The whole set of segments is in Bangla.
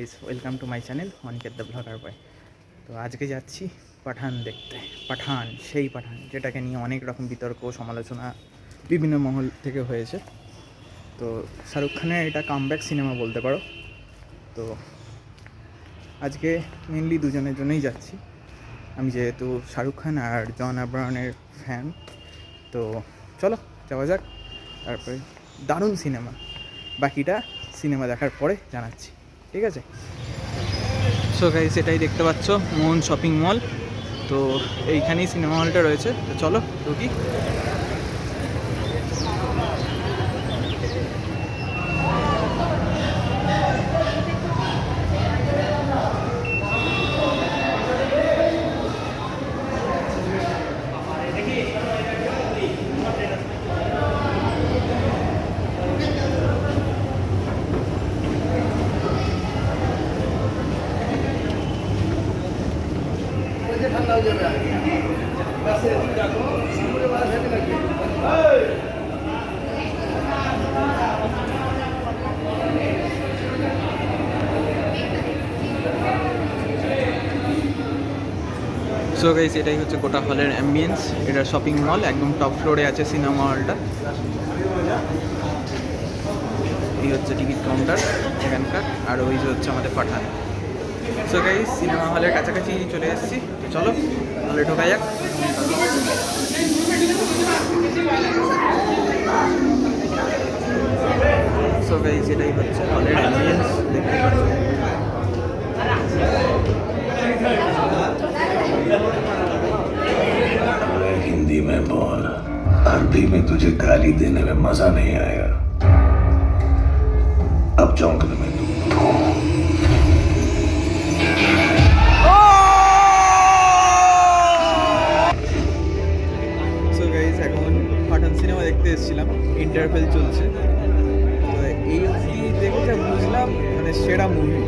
Guys, welcome to my channel Aniket the blogger বয়। তো আজকে যাচ্ছি পাঠান দেখতে। পাঠান, সেই পাঠান যেটাকে নিয়ে অনেক রকম বিতর্ক সমালোচনা বিভিন্ন মহল থেকে হয়েছে। তো শাহরুখ খানের এটা কামব্যাক সিনেমা বলতে পারো। তো আজকে মেনলি দুজনের জন্যই যাচ্ছি। আমি যেহেতু শাহরুখ খান আর জন আব্রাহামের ফ্যান, তো চলো যাওয়া যাক। তারপরে দারুণ সিনেমা, বাকিটা সিনেমা দেখার পরে জানাচ্ছি, ঠিক আছে? সো গাইস, এটাই দেখতে পাচ্ছ মোহন শপিং মল। তো এইখানেই সিনেমা হলটা রয়েছে। তো চলো ঢুকি। সো গাইস, এটাই হচ্ছে গোটা হলের অ্যাম্বিয়েন্স। এটা শপিং মল, একদম টপ ফ্লোরে আছে সিনেমা হলটা। এই হচ্ছে টিকিট কাউন্টার এখানকার, আর ওই যে হচ্ছে আমাদের পাঠান। সো গাইস, সিনেমা হলের কাছাকাছি চলে এসেছি। তো চলো হলে ঢোকা যাক। সো গাইস, এটাই হচ্ছে হলের অ্যাম্বিয়েন্স, দেখতে পাচ্ছ। हिंदी में बोल, अरबी में तुझे गाली देने में मजा नहीं आएगा। अब चौंकने में तू সো গাইস, এখন পাঠান সিনেমা দেখতে এসেছিলাম, ইন্টারভেল চলছে। তো এই অবধি দেখে যা বুঝলাম, মানে সেরা মুভি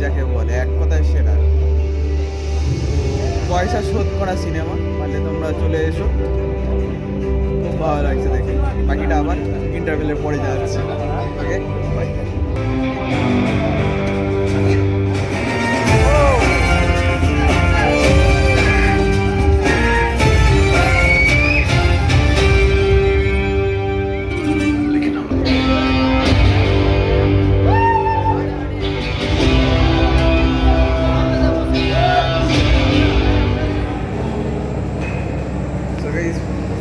যাকে বলে, এক কথায় সেরা। পয়সা শোধ করা সিনেমা, পারলে তোমরা চলে এসো, খুব ভালো লাগছে দেখে। বাকিটা আবার ইন্টারভেলের পরে যাচ্ছে। ওকে, বাই।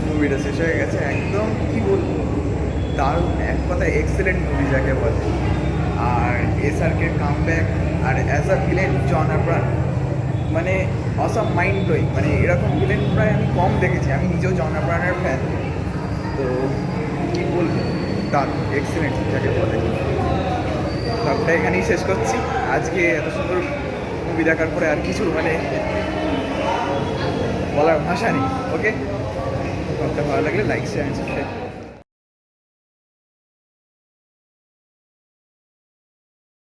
মুভিটা শেষ হয়ে গেছে, একদম কি বলবো, দারুণ, এক কথায় এক্সেলেন্ট মুভি যাকে বলে। আর এসআরকের কামব্যাক, আর as a villain John Abraham, মানে অসম, মাইন্ড ব্লোয়িং। মানে এরকম ভিলেন প্রায় আমি কম দেখেছি। আমি নিজেও জন আব্রাহামের ফ্যান। তো কী বলবো, দারুণ, এক্সেলেন্ট যাকে বলে। সবটা এখানেই শেষ করছি। আজকে এত সুন্দর মুভি দেখার পরে আর কিছু মানে বলার ভাষা নেই। ওকে, সবটা ভালো লাগলে লাইক, শেয়ার, সাবস্ক্রাইব।